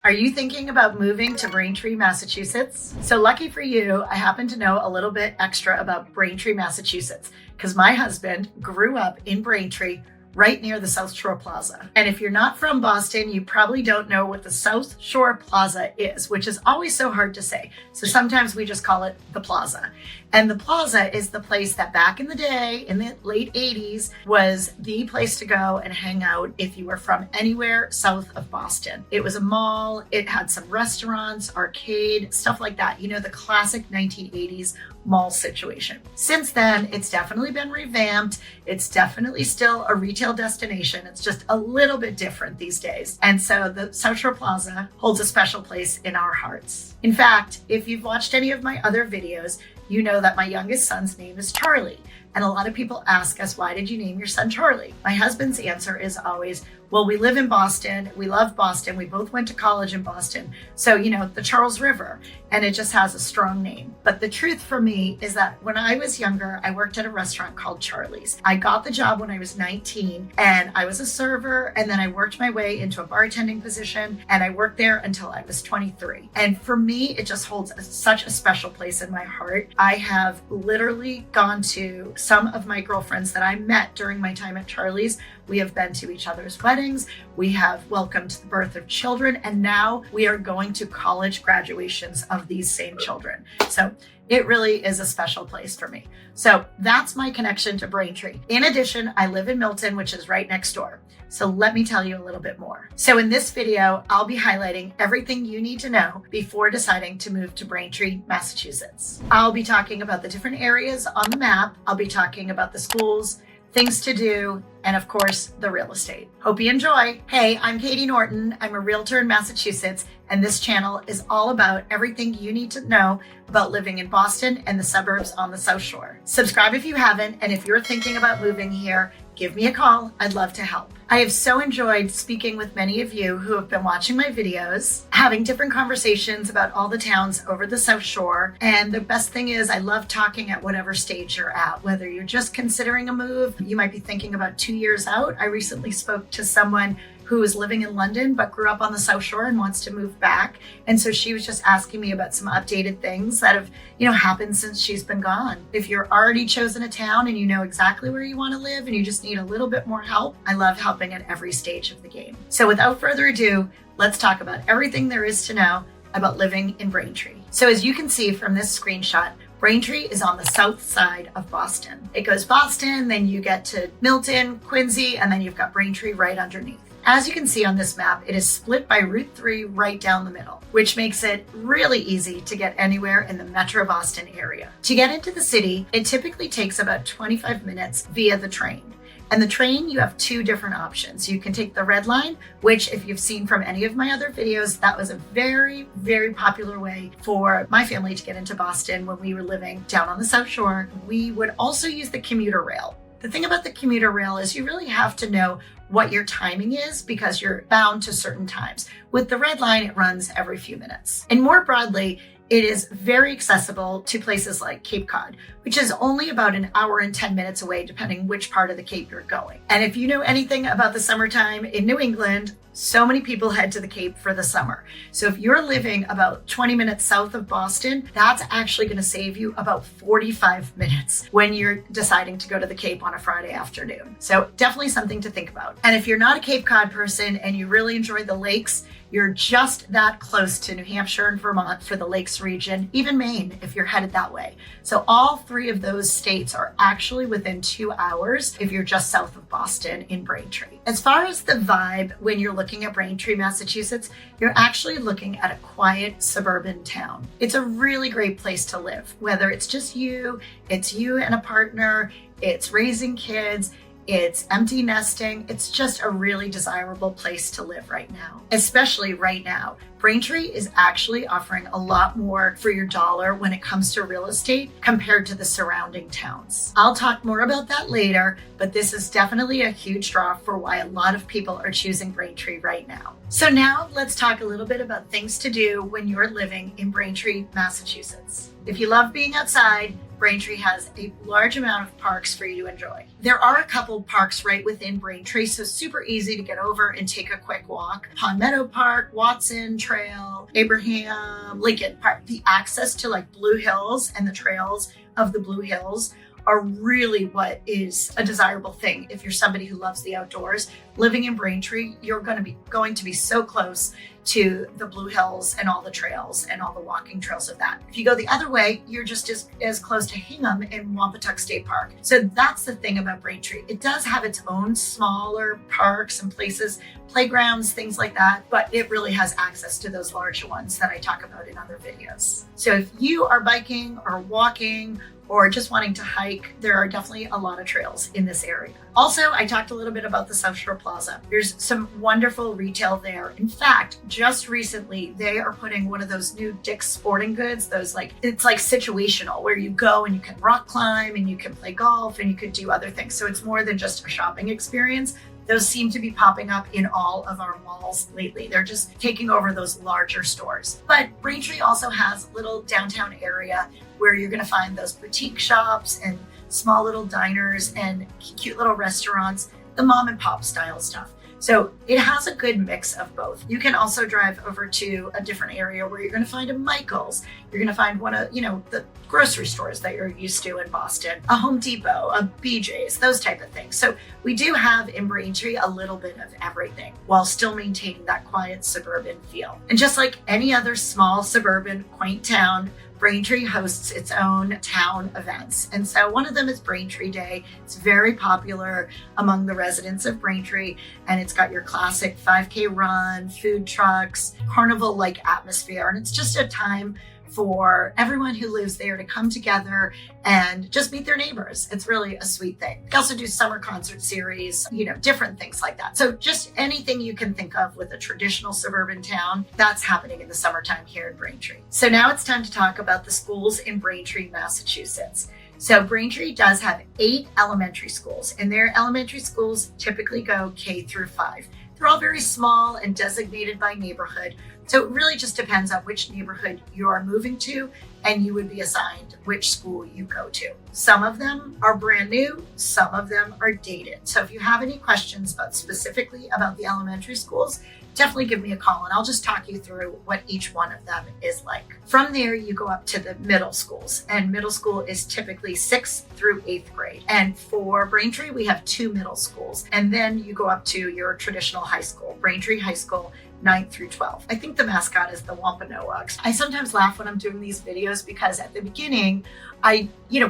Are you thinking about moving to Braintree, Massachusetts? So lucky for you, I happen to know a little bit extra about Braintree, Massachusetts, because my husband grew up in Braintree, right near the South Shore Plaza. And if you're not from Boston, you probably don't know what the South Shore Plaza is, which is always so hard to say. So sometimes we just call it the Plaza. And the Plaza is the place that back in the day, in the late 80s, was the place to go and hang out if you were from anywhere south of Boston. It was a mall, it had some restaurants, arcade, stuff like that. You know, the classic 1980s mall situation. Since then, it's definitely been revamped. It's definitely still a retail destination. It's just a little bit different these days. And so the South Shore Plaza holds a special place in our hearts. In fact, if you've watched any of my other videos, you know that my youngest son's name is Charlie. And a lot of people ask us, why did you name your son Charlie? My husband's answer is always, well, we live in Boston. We love Boston. We both went to college in Boston. So, you know, the Charles River, and it just has a strong name. But the truth for me is that when I was younger, I worked at a restaurant called Charlie's. I got the job when I was 19 and I was a server. And then I worked my way into a bartending position and I worked there until I was 23. And for me, it just holds such a special place in my heart. I have literally gone to some of my girlfriends that I met during my time at Charlie's. We have been to each other's weddings. We have welcomed the birth of children. And now we are going to college graduations of these same children. So it really is a special place for me. So that's my connection to Braintree. In addition, I live in Milton, which is right next door. So let me tell you a little bit more. So in this video, I'll be highlighting everything you need to know before deciding to move to Braintree, Massachusetts. I'll be talking about the different areas on the map. I'll be talking about the schools, things to do, and of course, the real estate. Hope you enjoy. Hey, I'm Katie Norton. I'm a realtor in Massachusetts, and this channel is all about everything you need to know about living in Boston and the suburbs on the South Shore. Subscribe if you haven't, and if you're thinking about moving here, give me a call. I'd love to help. I have so enjoyed speaking with many of you who have been watching my videos, having different conversations about all the towns over the South Shore. And the best thing is I love talking at whatever stage you're at, whether you're just considering a move, you might be thinking about 2 years out. I recently spoke to someone who is living in London but grew up on the South Shore and wants to move back. And so she was just asking me about some updated things that have, happened since she's been gone. If you're already chosen a town and you know exactly where you want to live and you just need a little bit more help, I love helping at every stage of the game. So without further ado, let's talk about everything there is to know about living in Braintree. So as you can see from this screenshot, Braintree is on the south side of Boston. It goes Boston, then you get to Milton, Quincy, and then you've got Braintree right underneath. As you can see on this map, it is split by Route 3 right down the middle, which makes it really easy to get anywhere in the Metro Boston area. To get into the city, it typically takes about 25 minutes via the train. And the train, you have two different options. You can take the Red Line, which if you've seen from any of my other videos, that was a very, very popular way for my family to get into Boston when we were living down on the South Shore. We would also use the commuter rail. The thing about the commuter rail is you really have to know what your timing is because you're bound to certain times. With the Red Line, it runs every few minutes. And more broadly, it is very accessible to places like Cape Cod, which is only about an hour and 10 minutes away, depending which part of the Cape you're going. And if you know anything about the summertime in New England, so many people head to the Cape for the summer. So if you're living about 20 minutes south of Boston, that's actually going to save you about 45 minutes when you're deciding to go to the Cape on a Friday afternoon. So definitely something to think about. And if you're not a Cape Cod person and you really enjoy the lakes, you're just that close to New Hampshire and Vermont for the lakes region, even Maine if you're headed that way. So all three of those states are actually within 2 hours if you're just south of Boston in Braintree. As far as the vibe, when you're looking at Braintree, Massachusetts, you're actually looking at a quiet suburban town. It's a really great place to live, whether it's just you, it's you and a partner, it's raising kids, it's empty nesting. It's just a really desirable place to live right now, especially right now. Braintree is actually offering a lot more for your dollar when it comes to real estate compared to the surrounding towns. I'll talk more about that later, but this is definitely a huge draw for why a lot of people are choosing Braintree right now. So now let's talk a little bit about things to do when you're living in Braintree, Massachusetts. If you love being outside, Braintree has a large amount of parks for you to enjoy. There are a couple parks right within Braintree, so super easy to get over and take a quick walk. Pond Meadow Park, Watson Trail, Abraham, Lincoln Park. The access to like Blue Hills and the trails of the Blue Hills are really what is a desirable thing. If you're somebody who loves the outdoors, living in Braintree, you're going to be so close to the Blue Hills and all the trails and all the walking trails of that. If you go the other way, you're just as close to Hingham and Wampatuck State Park. So that's the thing about Braintree. It does have its own smaller parks and places, playgrounds, things like that, but it really has access to those larger ones that I talk about in other videos. So if you are biking or walking or just wanting to hike, there are definitely a lot of trails in this area. Also, I talked a little bit about the South Shore Plaza. There's some wonderful retail there. In fact, just recently, they are putting one of those new Dick's Sporting Goods, it's like situational, where you go and you can rock climb and you can play golf and you could do other things. So it's more than just a shopping experience. Those seem to be popping up in all of our malls lately. They're just taking over those larger stores. But Braintree also has a little downtown area where you're going to find those boutique shops and small little diners and cute little restaurants, the mom and pop style stuff. So it has a good mix of both. You can also drive over to a different area where you're going to find a Michael's. You're going to find one of, the grocery stores that you're used to in Boston, a Home Depot, a BJ's, those type of things. So we do have in Braintree a little bit of everything while still maintaining that quiet suburban feel. And just like any other small suburban quaint town, Braintree hosts its own town events. And so one of them is Braintree Day. It's very popular among the residents of Braintree, and it's got your classic 5K run, food trucks, carnival-like atmosphere. And it's just a time for everyone who lives there to come together and just meet their neighbors. It's really a sweet thing. We also do summer concert series, different things like that. So just anything you can think of with a traditional suburban town, that's happening in the summertime here in Braintree. So now it's time to talk about the schools in Braintree, Massachusetts. So Braintree does have 8 elementary schools, and their elementary schools typically go K through 5. They're all very small and designated by neighborhood. So it really just depends on which neighborhood you are moving to, and you would be assigned which school you go to. Some of them are brand new, some of them are dated. So if you have any questions specifically about the elementary schools, definitely give me a call and I'll just talk you through what each one of them is like. From there, you go up to the middle schools, and middle school is typically 6th through 8th grade. And for Braintree, we have 2 middle schools. And then you go up to your traditional high school, Braintree High School, 9th through 12th. I think the mascot is the Wampanoags. I sometimes laugh when I'm doing these videos because at the beginning, we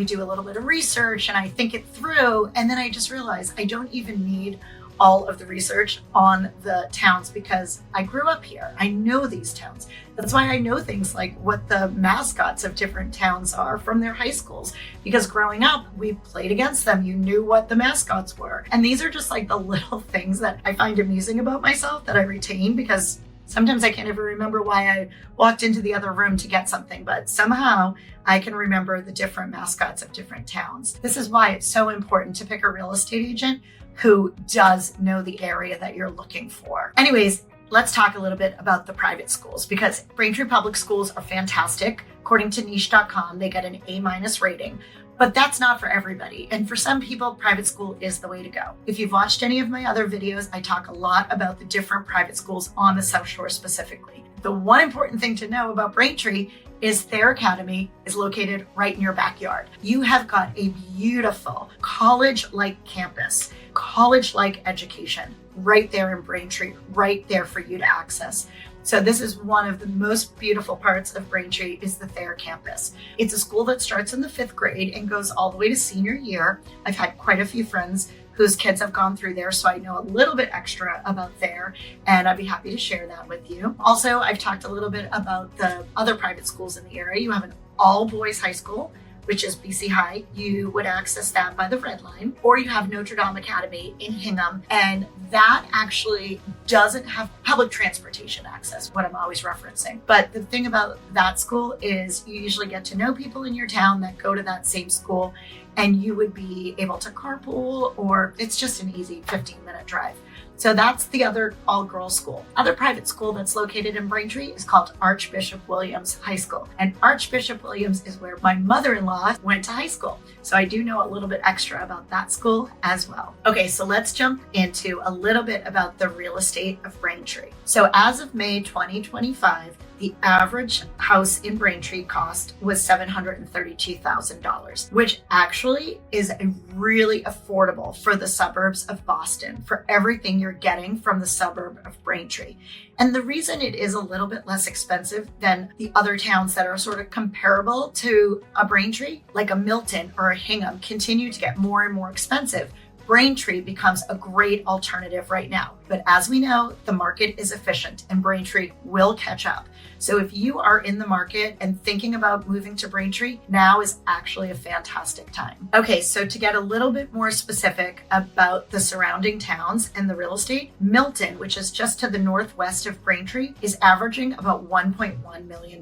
do a little bit of research and I think it through, and then I just realize I don't even need all of the research on the towns because I grew up here. I know these towns. That's why I know things like what the mascots of different towns are from their high schools, because growing up, we played against them. You knew what the mascots were. And these are just like the little things that I find amusing about myself that I retain, because sometimes I can't even remember why I walked into the other room to get something, but somehow I can remember the different mascots of different towns. This is why it's so important to pick a real estate agent who does know the area that you're looking for. Anyways, let's talk a little bit about the private schools, because Braintree Public Schools are fantastic. According to niche.com, they get an A- rating, but that's not for everybody. And for some people, private school is the way to go. If you've watched any of my other videos, I talk a lot about the different private schools on the South Shore specifically. The one important thing to know about Braintree is their academy is located right in your backyard. You have got a beautiful college-like campus, college-like education right there in Braintree, right there for you to access. So this is one of the most beautiful parts of Braintree is the Thayer campus. It's a school that starts in the 5th grade and goes all the way to senior year. I've had quite a few friends whose kids have gone through there, so I know a little bit extra about Thayer, and I'd be happy to share that with you. Also, I've talked a little bit about the other private schools in the area. You have an all-boys high school, which is BC High. You would access that by the Red Line, or you have Notre Dame Academy in Hingham, and that actually doesn't have public transportation access, what I'm always referencing. But the thing about that school is you usually get to know people in your town that go to that same school, and you would be able to carpool, or it's just an easy 15-minute drive. So that's the other all-girls school. Other private school that's located in Braintree is called Archbishop Williams High School. And Archbishop Williams is where my mother-in-law went to high school. So I do know a little bit extra about that school as well. Okay, so let's jump into a little bit about the real estate of Braintree. So as of May 2025, the average house in Braintree cost was $732,000, which actually is really affordable for the suburbs of Boston, for everything you're getting from the suburb of Braintree. And the reason it is a little bit less expensive than the other towns that are sort of comparable to a Braintree, like a Milton or a Hingham, continue to get more and more expensive. Braintree becomes a great alternative right now. But as we know, the market is efficient and Braintree will catch up. So if you are in the market and thinking about moving to Braintree, now is actually a fantastic time. Okay, so to get a little bit more specific about the surrounding towns and the real estate, Milton, which is just to the northwest of Braintree, is averaging about $1.1 million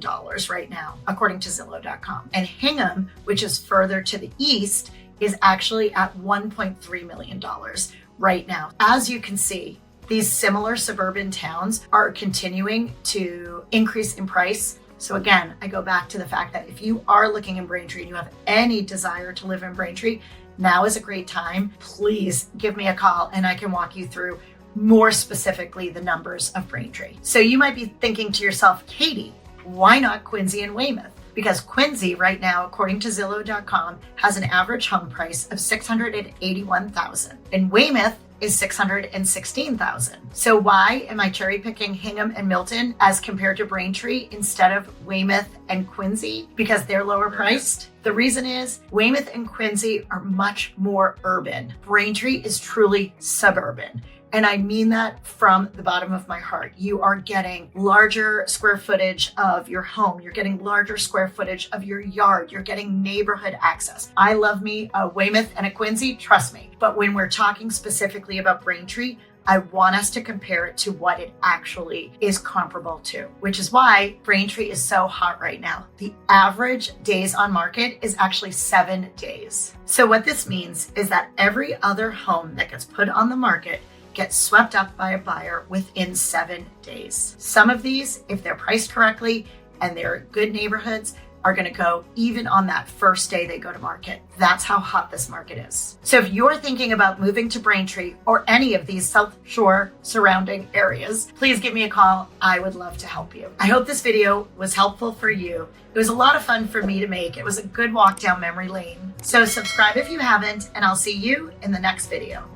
right now, according to Zillow.com. And Hingham, which is further to the east, is actually at $1.3 million right now. As you can see, these similar suburban towns are continuing to increase in price. So again, I go back to the fact that if you are looking in Braintree and you have any desire to live in Braintree, now is a great time. Please give me a call and I can walk you through more specifically the numbers of Braintree. So you might be thinking to yourself, Katie, why not Quincy and Weymouth? Because Quincy right now, according to Zillow.com, has an average home price of $681,000 and Weymouth is $616,000. So why am I cherry picking Hingham and Milton as compared to Braintree instead of Weymouth and Quincy? Because they're lower priced? The reason is Weymouth and Quincy are much more urban. Braintree is truly suburban. And I mean that from the bottom of my heart. You are getting larger square footage of your home. You're getting larger square footage of your yard. You're getting neighborhood access. I love me a Weymouth and a Quincy, trust me. But when we're talking specifically about Braintree, I want us to compare it to what it actually is comparable to, which is why Braintree is so hot right now. The average days on market is actually 7 days. So what this means is that every other home that gets put on the market gets swept up by a buyer within 7 days. Some of these, if they're priced correctly and they're good neighborhoods, are going to go even on that first day they go to market. That's how hot this market is. So if you're thinking about moving to Braintree or any of these South Shore surrounding areas, please give me a call. I would love to help you. I hope this video was helpful for you. It was a lot of fun for me to make. It was a good walk down memory lane. So subscribe if you haven't, and I'll see you in the next video.